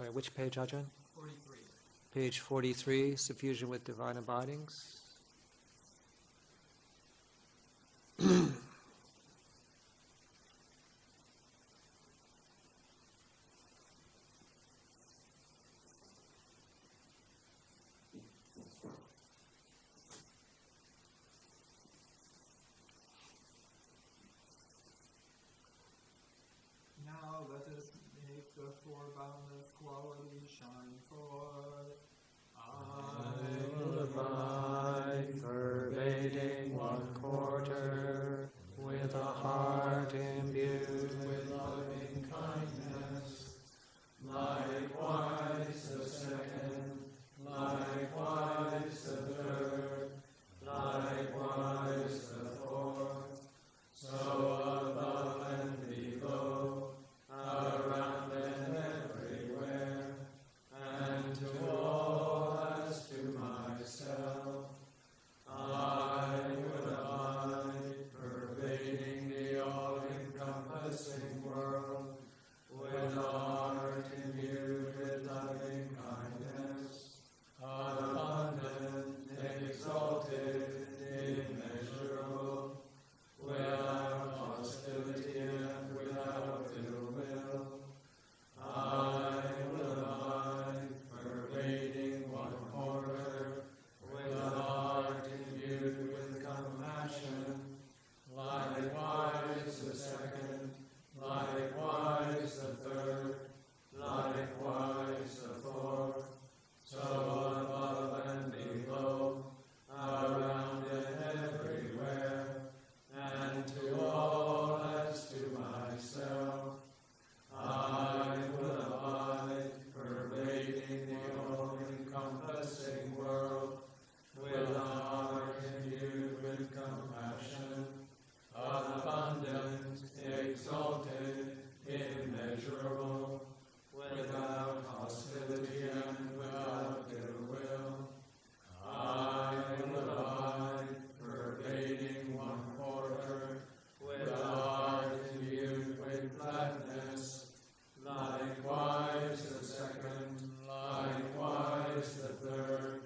sorry, which page, Ajahn? 43. Page 43, Suffusion with Divine Abidings. Now let us make the four boundless qualities shine forth. I will abide, pervading one quarter, with a heart imbued with loving kindness. Likewise the second, likewise the third, likewise the fourth. So above and below, around and everywhere, and to all as to myself, I would abide, pervading the all-encompassing world, with a heart imbued with loving kindness, abundant, exalted, immeasurable, without hostility and without ill will. I will abide, pervading one quarter, with a heart imbued with compassion. Likewise the second, likewise the third, likewise the fourth. So above and below, around and everywhere, and to all as to myself, I will abide, pervading the all-encompassing world, with a heart imbued with compassion, abundant, exalted, immeasurable, without hostility and without ill will. I will abide, pervading one quarter, with a heart imbued with gladness. Likewise the second, likewise the third,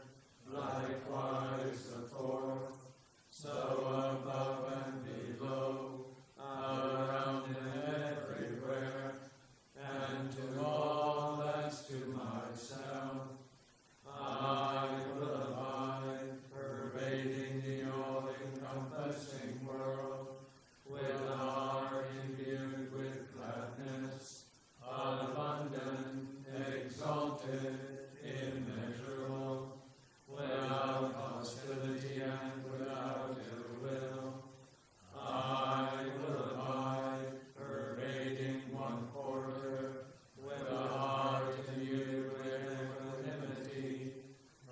likewise the fourth. So above and below, around and everywhere, and to all as to myself, I will abide, pervading the all-encompassing world, with a heart imbued with gladness, abundant, exalted, immeasurable, without hostility and without ill will. I will abide, pervading one quarter, with a heart imbued with equanimity.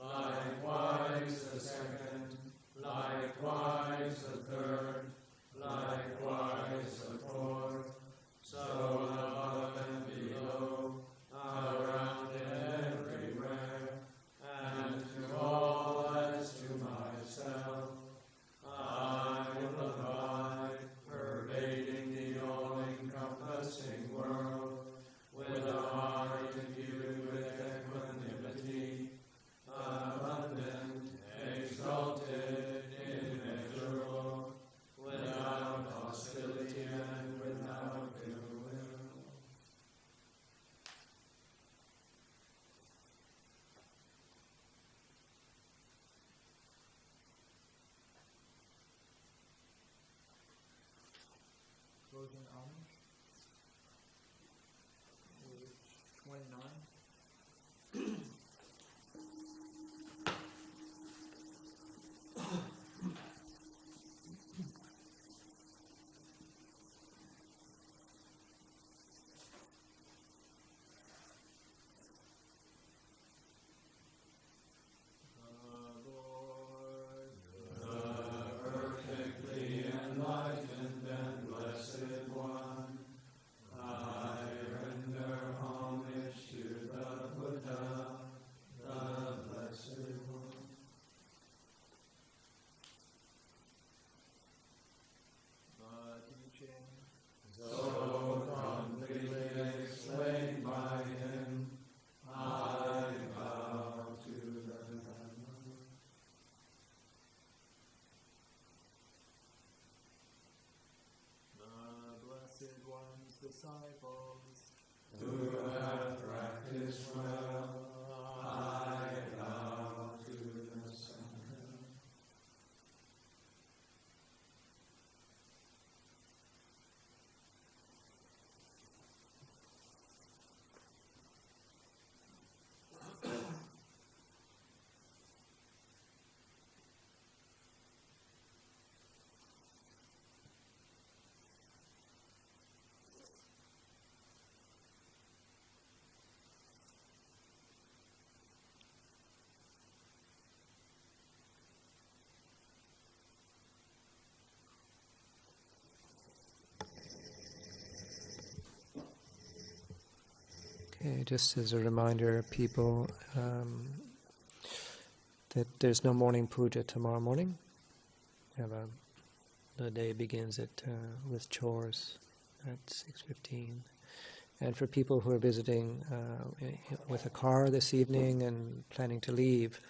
Likewise the second, likewise the third, likewise the fourth. So above and below, around and everywhere, and to all as to myself, I will abide, pervading the all-encompassing world, with a heart imbued with equanimity, abundant, exalted, immeasurable, without hostility and without ill will. Closing alms. Page 29. The perfectly enlightened and blessed one, I render homage to just as a reminder, people, that there's no morning puja tomorrow morning. The day begins with chores at 6:15. And for people who are visiting with a car this evening and planning to leave,